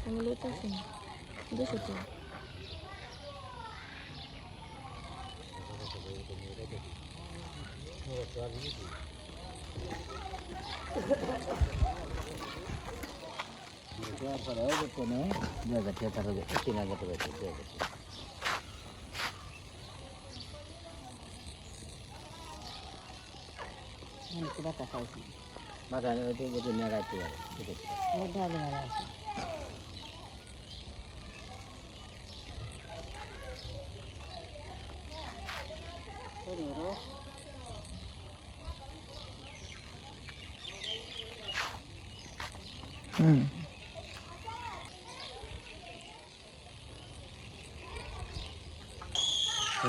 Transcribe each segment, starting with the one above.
আমি লইতেছি না 200 টাকা Makanya itu jadi merah itu. Udah ada.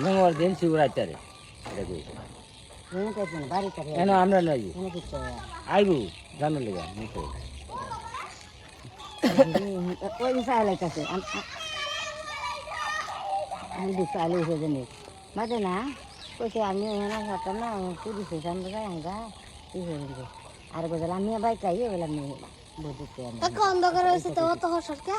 Ini ordein surat tadi. Ada gue. Ini kayak mana? Bari tadi. Eno amra lagi. Ini kita. Aibu, jangan lega. Nih. ওই মিশাইলে কাছে আমি দিশাইলে হয়ে জানি মাঝে না কইছে আমি না হতো না পুরি সে জানবে আঙ্গা এই হয়ে গেছে আর বলে আমি বাইক আইয়ে বলে আমি বুঝতে আমি এক অন্ধকার হয়েছে তো অত হসর কে